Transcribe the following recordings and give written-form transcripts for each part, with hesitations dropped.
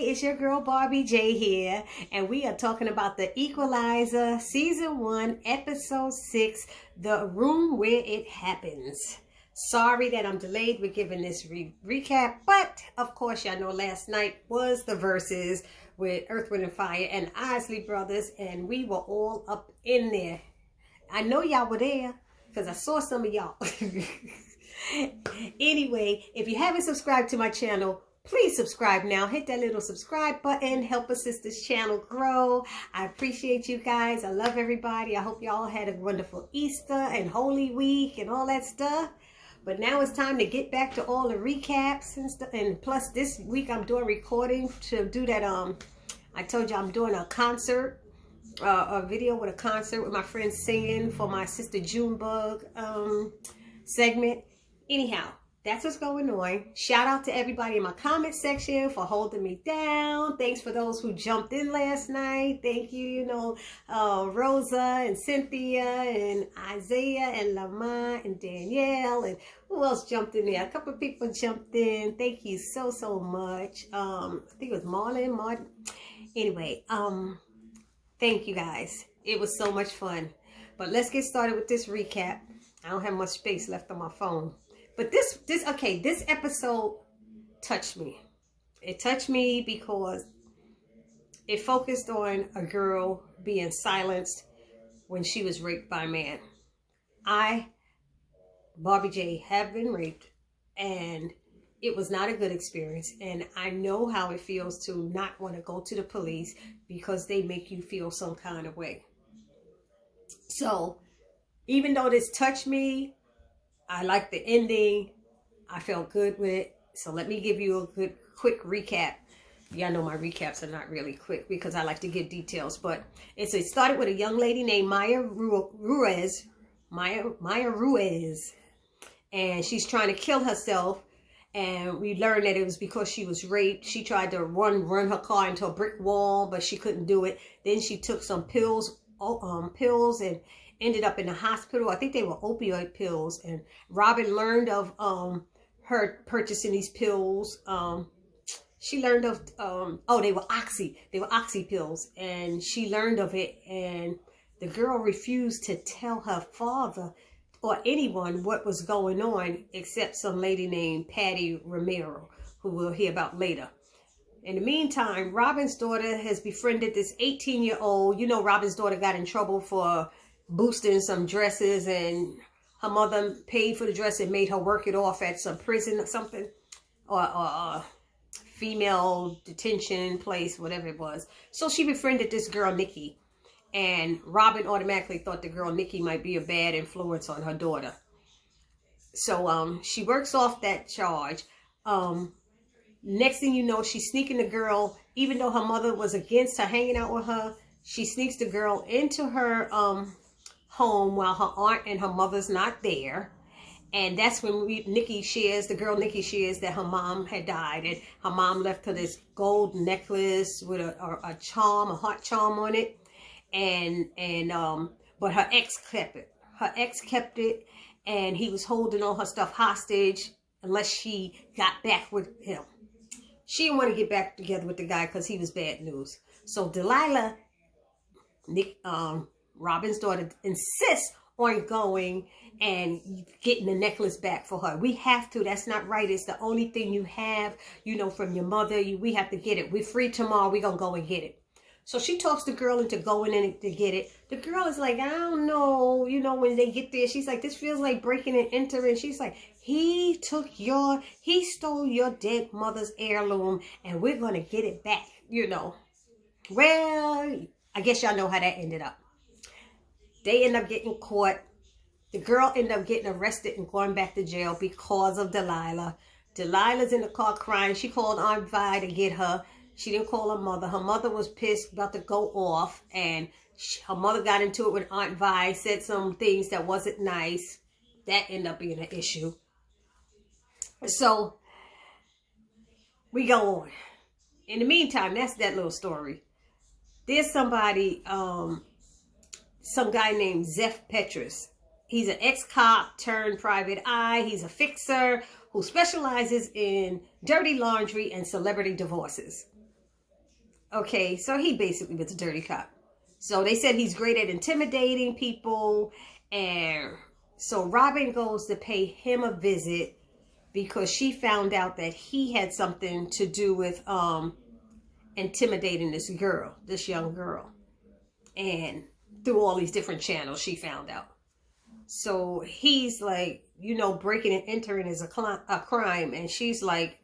it's your girl Barbie J here, and we are talking about the Equalizer Season 1, Episode 6, The Room Where It Happens. Sorry that I'm delayed with giving this recap, but of course y'all know last night was the verses with Earth, Wind, and Fire and Isley Brothers, and we were all up in there. I know y'all were there because I saw some of y'all. Anyway, if you haven't subscribed to my channel, please subscribe now. Hit that little subscribe button. Help assist this channel grow. I appreciate you guys. I love everybody. I hope y'all had a wonderful Easter and Holy Week and all that stuff. But now it's time to get back to all the recaps and stuff. And plus this week I'm doing recording to do that. I told you I'm doing a concert, a video with a concert with my friends singing for my Sister Junebug segment. Anyhow, that's what's going on. Shout out to everybody in my comment section for holding me down. Thanks for those who jumped in last night. Thank you, Rosa and Cynthia and Isaiah and Lamont and Danielle and who else jumped in there? A couple of people jumped in. Thank you so much. I think it was Martin. Anyway, thank you guys. It was so much fun. But let's get started with this recap. I don't have much space left on my phone. But this episode touched me. It touched me because it focused on a girl being silenced when she was raped by a man. I, Barbie J, have been raped, and it was not a good experience. And I know how it feels to not want to go to the police because they make you feel some kind of way. So even though this touched me, I like the ending. I felt good with it. So let me give you a good quick recap. Y'all know my recaps are not really quick because I like to give details. But it started with a young lady named Maya Ruiz. And she's trying to kill herself. And we learned that it was because she was raped. She tried to run her car into a brick wall, but she couldn't do it. Then she took some pills and ended up in the hospital. I think they were opioid pills, and Robin learned of her purchasing these pills. She learned of they were oxy pills, and she learned of it, and the girl refused to tell her father or anyone what was going on except some lady named Patty Romero, who we'll hear about later. In the meantime, Robin's daughter has befriended this 18-year-old. Robin's daughter got in trouble for boosting some dresses, and her mother paid for the dress and made her work it off at some prison or something, or female detention place, whatever it was. So she befriended this girl Nikki, and Robin automatically thought the girl Nikki might be a bad influence on her daughter. So she works off that charge. Next thing you know, she's sneaking the girl, even though her mother was against her hanging out with her. She sneaks the girl into her home while her aunt and her mother's not there. And that's when the girl Nikki shares that her mom had died, and her mom left her this gold necklace with a heart charm on it, but her ex kept it. And he was holding all her stuff hostage unless she got back with him. She didn't want to get back together with the guy because he was bad news. So Delilah, Robin's daughter, insists on going and getting the necklace back for her. We have to. That's not right. It's the only thing you have, from your mother. We have to get it. We're free tomorrow. We're going to go and get it. So she talks the girl into going in to get it. The girl is like, I don't know. When they get there, she's like, this feels like breaking and entering. She's like, he stole your dead mother's heirloom, and we're going to get it back, Well, I guess y'all know how that ended up. They end up getting caught. The girl ended up getting arrested and going back to jail because of Delilah. Delilah's in the car crying. She called Aunt Vi to get her. She didn't call her mother. Her mother was pissed, about to go off. And her mother got into it with Aunt Vi, said some things that wasn't nice. That ended up being an issue. So, we go on. In the meantime, that's that little story. There's somebody, some guy named Zeph Petrus. He's an ex-cop turned private eye. He's a fixer who specializes in dirty laundry and celebrity divorces. Okay, so he basically was a dirty cop. So they said he's great at intimidating people. And so Robin goes to pay him a visit because she found out that he had something to do with intimidating this girl, this young girl. And through all these different channels, she found out. So he's like, you know, breaking and entering is a crime. And she's like,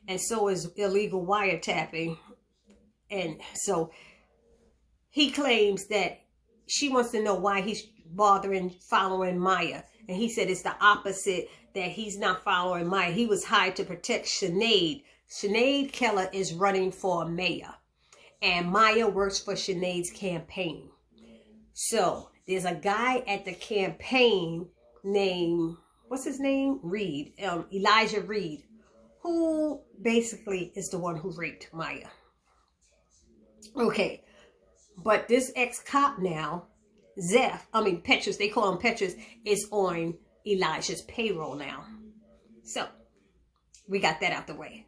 and so is illegal wiretapping. And so he claims that she wants to know why he's following Maya. And he said it's the opposite, that he's not following Maya. He was hired to protect Sinead. Sinead Keller is running for mayor. And Maya works for Sinead's campaign. So there's a guy at the campaign named, what's his name? Reed, Elijah Reed, who basically is the one who raped Maya. Okay, but this ex-cop now, Petrus, they call him Petrus, is on Elijah's payroll now. So we got that out the way.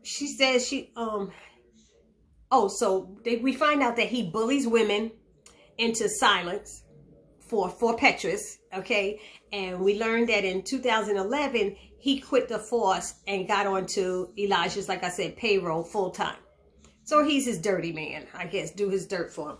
She says we find out that he bullies women into silence for Petrus, okay? And we learned that in 2011, he quit the force and got onto Elijah's, like I said, payroll full time. So he's his dirty man, I guess, do his dirt for him.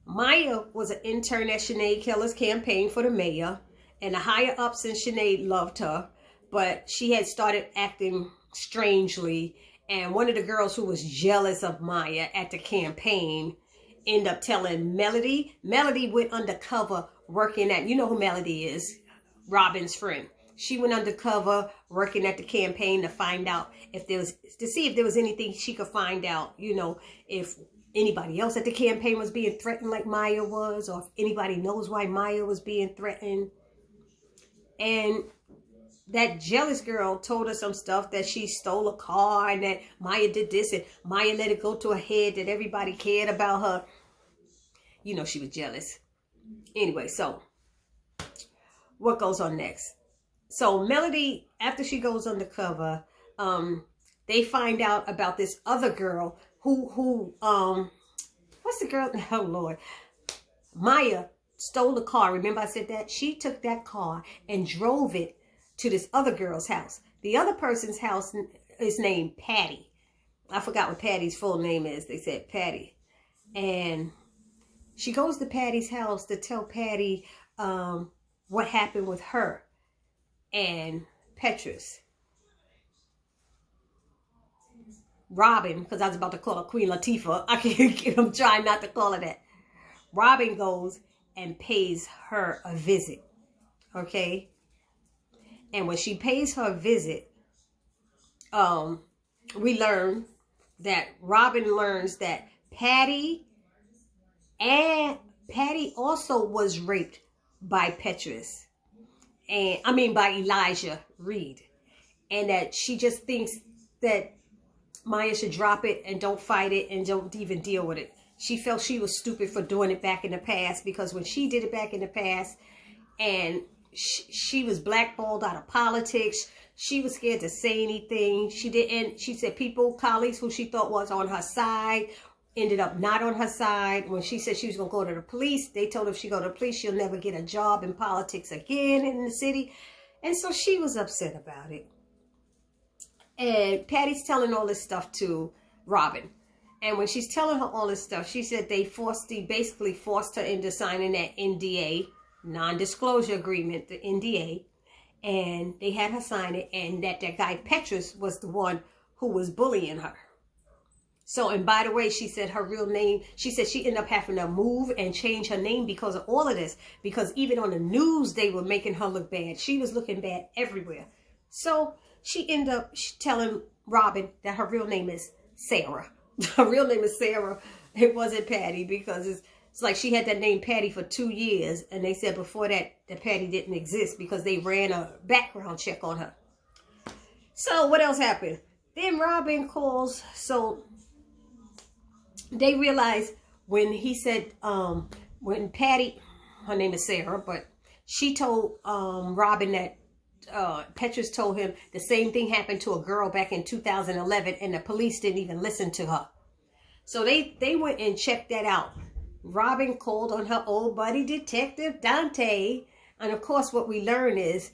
Maya was an intern at Sinead Keller's campaign for the mayor, and the higher ups in Sinead loved her, but she had started acting strangely, and one of the girls who was jealous of Maya at the campaign ended up telling Melody. Melody went undercover working at, you know who Melody is, Robin's friend. She went undercover working at the campaign to find out see if there was anything she could find out, you know, if anybody else at the campaign was being threatened like Maya was, or if anybody knows why Maya was being threatened. And that jealous girl told her some stuff, that she stole a car and that Maya did this and Maya let it go to her head, that everybody cared about her. You know, she was jealous. Anyway, so what goes on next? So Melody, after she goes undercover, they find out about this other girl who what's the girl? Oh Lord. Maya stole the car. Remember I said that? She took that car and drove it to this other girl's house. The other person's house is named Patty. I forgot what Patty's full name is. They said Patty. And she goes to Patty's house to tell Patty what happened with her and Petrus. Robin, because I was about to call her Queen Latifah. I'm trying not to call her that. Robin goes and pays her a visit. Okay? And when she pays her visit, we learn that Robin learns that Patty also was raped by Petrus. By Elijah Reed. And that she just thinks that Maya should drop it and don't fight it and don't even deal with it. She felt she was stupid for doing it back in the past, because when she did it back in the past and she was blackballed out of politics, she was scared to say anything. She didn't. She said colleagues who she thought was on her side ended up not on her side. When she said she was going to go to the police, they told her if she go to the police, she'll never get a job in politics again in the city. And so she was upset about it. And Patty's telling all this stuff to Robin. And when she's telling her all this stuff, she said they basically forced her into signing that NDA, non-disclosure agreement, the NDA. And they had her sign it. And that guy Petrus was the one who was bullying her. So, and by the way, she said her real name, she said she ended up having to move and change her name because of all of this. Because even on the news, they were making her look bad. She was looking bad everywhere. So she ended up telling Robin that her real name is Sarah. Her real name is Sarah. It wasn't Patty, because it's like she had that name Patty for 2 years. And they said before that Patty didn't exist because they ran a background check on her. So what else happened? Then Robin calls. So they realized when he said, when Patty, her name is Sarah, but she told Robin that Petrus told him the same thing happened to a girl back in 2011, and the police didn't even listen to her. So they went and checked that out. Robin called on her old buddy, Detective Dante. And of course, what we learn is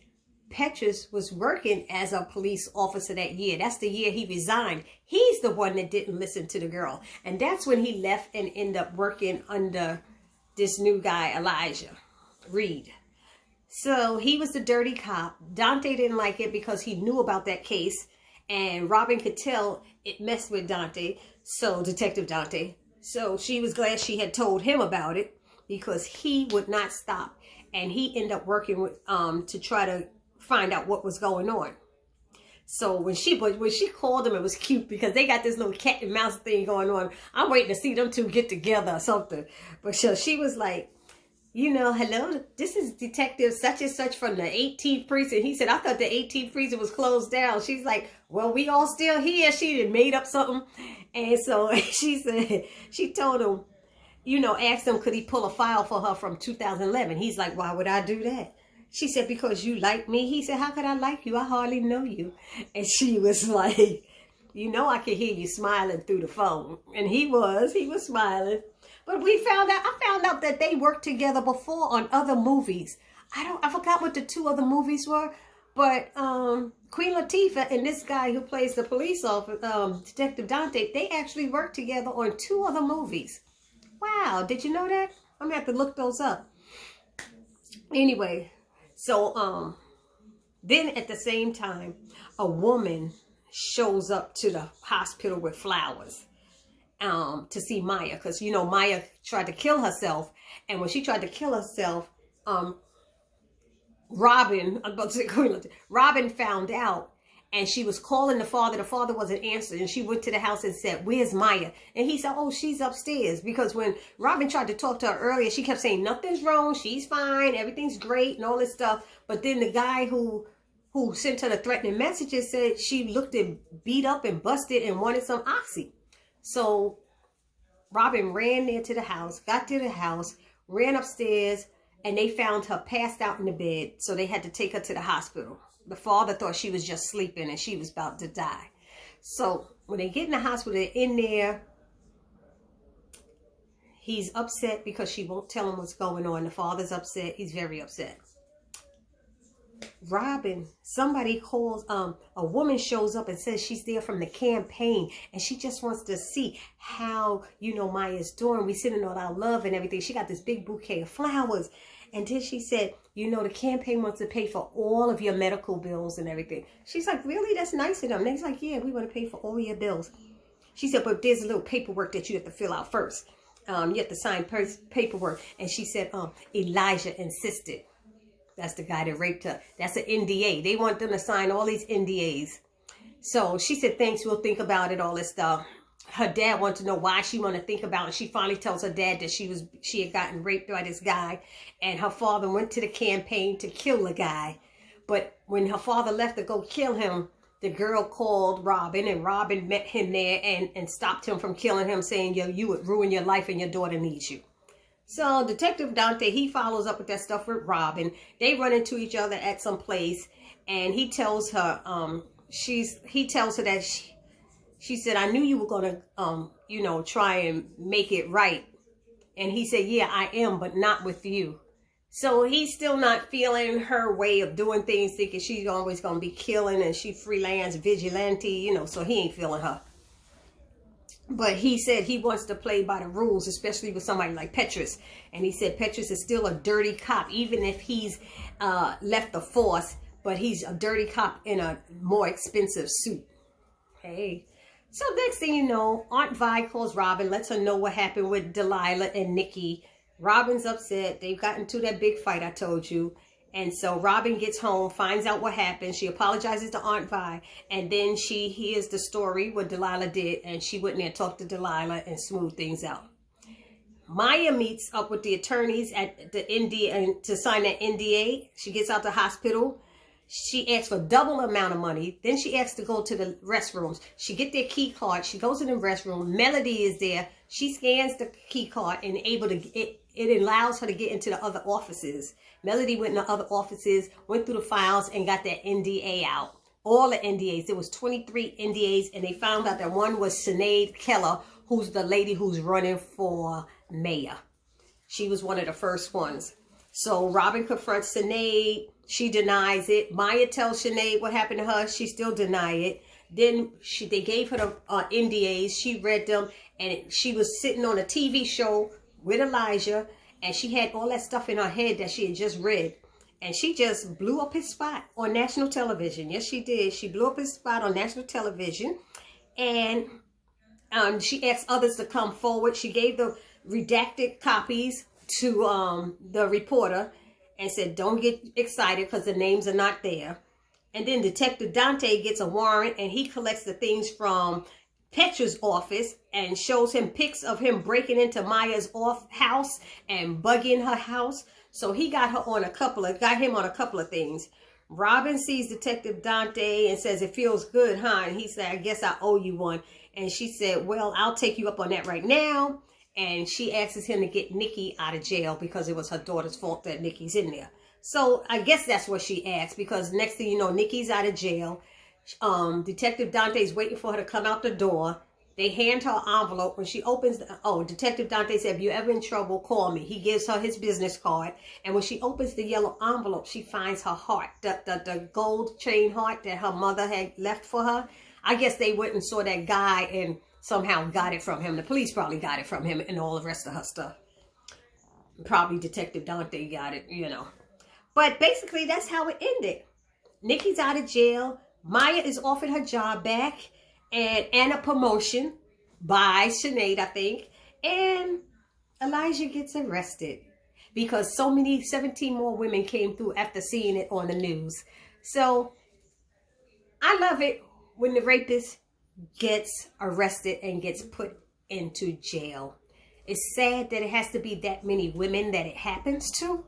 Petrus was working as a police officer that year. That's the year he resigned. He's the one that didn't listen to the girl. And that's when he left and ended up working under this new guy, Elijah Reed. So he was the dirty cop. Dante didn't like it because he knew about that case. And Robin could tell it messed with Dante. So, Detective Dante. So she was glad she had told him about it because he would not stop. And he ended up working with to try to find out what was going on. So when she called him, it was cute because they got this little cat and mouse thing going on. I'm waiting to see them two get together or something. But so she was like, you know, hello, this is Detective such and such from the 18th precinct. He said, I thought the 18th precinct was closed down. She's like, well, we all still here. She had made up something. And so she said, she told him, you know, asked him, could he pull a file for her from 2011? He's like, why would I do that? She said, because you like me. He said, how could I like you? I hardly know you. And she was like, you know, I could hear you smiling through the phone. And he was smiling. But I found out that they worked together before on other movies. I forgot what the two other movies were. But Queen Latifah and this guy who plays the police officer, Detective Dante, they actually worked together on 2 other movies. Wow, did you know that? I'm gonna have to look those up. Anyway, so then at the same time, a woman shows up to the hospital with flowers to see Maya, because you know Maya tried to kill herself, and when she tried to kill herself, Robin found out. And she was calling the father. The father wasn't answering. And she went to the house and said, where's Maya? And he said, oh, she's upstairs. Because when Robin tried to talk to her earlier, she kept saying, nothing's wrong. She's fine. Everything's great and all this stuff. But then the guy who sent her the threatening messages said she looked beat up and busted and wanted some oxy. So Robin ran there to the house, got to the house, ran upstairs, and they found her passed out in the bed. So they had to take her to the hospital. The father thought she was just sleeping and she was about to die. So when they get in the hospital, they're in there. He's upset because she won't tell him what's going on. The father's upset. He's very upset. Robin, somebody calls, a woman shows up and says she's there from the campaign. And she just wants to see how, you know, Maya's doing. We sending all our love and everything. She got this big bouquet of flowers. And then she said, you know, the campaign wants to pay for all of your medical bills and everything. She's like, really? That's nice of them. And he's like, yeah, we want to pay for all your bills. She said, but there's a little paperwork that you have to fill out first. You have to sign paperwork. And she said, Elijah insisted. That's the guy that raped her. That's an NDA. They want them to sign all these NDAs. So she said, thanks, we'll think about it, all this stuff. Her dad wanted to know why she wanted to think about it. She finally tells her dad that she had gotten raped by this guy. And her father went to the campaign to kill the guy. But when her father left to go kill him, the girl called Robin. And Robin met him there and stopped him from killing him, saying, yo, you would ruin your life and your daughter needs you. So Detective Dante, he follows up with that stuff with Robin. They run into each other at some place. And he tells her, he tells her that she said, I knew you were going to, you know, try and make it right. And he said, yeah, I am, but not with you. So he's still not feeling her way of doing things, thinking she's always going to be killing and she freelance vigilante, you know, so he ain't feeling her. But he said he wants to play by the rules, especially with somebody like Petrus. And he said Petrus is still a dirty cop, even if he's left the force, but he's a dirty cop in a more expensive suit. Hey. So next thing you know, Aunt Vi calls Robin, lets her know what happened with Delilah and Nikki. Robin's upset. They've gotten into that big fight I told you. And so Robin gets home, finds out what happened. She apologizes to Aunt Vi. And then she hears the story, what Delilah did. And she went in there and talked to Delilah and smoothed things out. Maya meets up with the attorneys at the NDA to sign that NDA. She gets out the hospital. She asks for double amount of money. Then she asks to go to the restrooms. She get their key card. She goes to the restroom. Melody is there. She scans the key card and able to it allows her to get into the other offices. Melody went in the other offices, went through the files, and got that NDA out. All the NDAs. There was 23 NDAs, and they found out that one was Sinead Keller, who's the lady who's running for mayor. She was one of the first ones. So Robin confronts Sinead. She denies it. Maya tells Sinead what happened to her. She still denied it. Then they gave her the NDAs. She read them, and she was sitting on a TV show with Elijah, and she had all that stuff in her head that she had just read. And she just blew up his spot on national television. Yes, she did. She blew up his spot on national television. And she asked others to come forward. She gave the redacted copies to the reporter and said, don't get excited because the names are not there. And then Detective Dante gets a warrant, and he collects the things from Petra's office and shows him pics of him breaking into Maya's house and bugging her house. So he got him on a couple of things. Robin sees Detective Dante and says, it feels good, huh? And he said, I guess I owe you one. And she said, well, I'll take you up on that right now. And she asks him to get Nikki out of jail because it was her daughter's fault that Nikki's in there. So I guess that's what she asked, because next thing you know, Nikki's out of jail. Detective Dante's waiting for her to come out the door. They hand her an envelope. When she opens, Detective Dante said, if you're ever in trouble, call me. He gives her his business card. And when she opens the yellow envelope, she finds her heart, the gold chain heart that her mother had left for her. I guess they went and saw that guy and somehow got it from him. The police probably got it from him and all the rest of her stuff. Probably Detective Dante got it, you know. But basically, that's how it ended. Nikki's out of jail. Maya is offered her job back and a promotion by Sinead, I think. And Elijah gets arrested because 17 more women came through after seeing it on the news. So I love it when the rapist gets arrested and gets put into jail. It's sad that it has to be that many women that it happens to.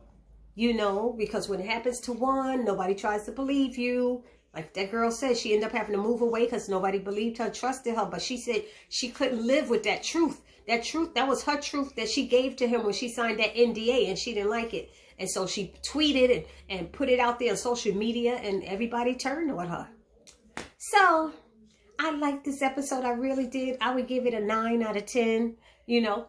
You know, because when it happens to one, nobody tries to believe you. Like that girl said, she ended up having to move away because nobody believed her, trusted her. But she said she couldn't live with that truth. That truth, that was her truth that she gave to him when she signed that NDA, and she didn't like it. And so she tweeted and put it out there on social media, and everybody turned on her. So I liked this episode. I really did. I would give it a 9 out of 10. You know,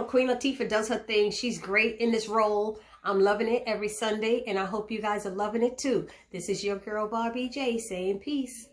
Queen Latifah does her thing. She's great in this role. I'm loving it every Sunday, and I hope you guys are loving it too. This is your girl, Barbie J, saying peace.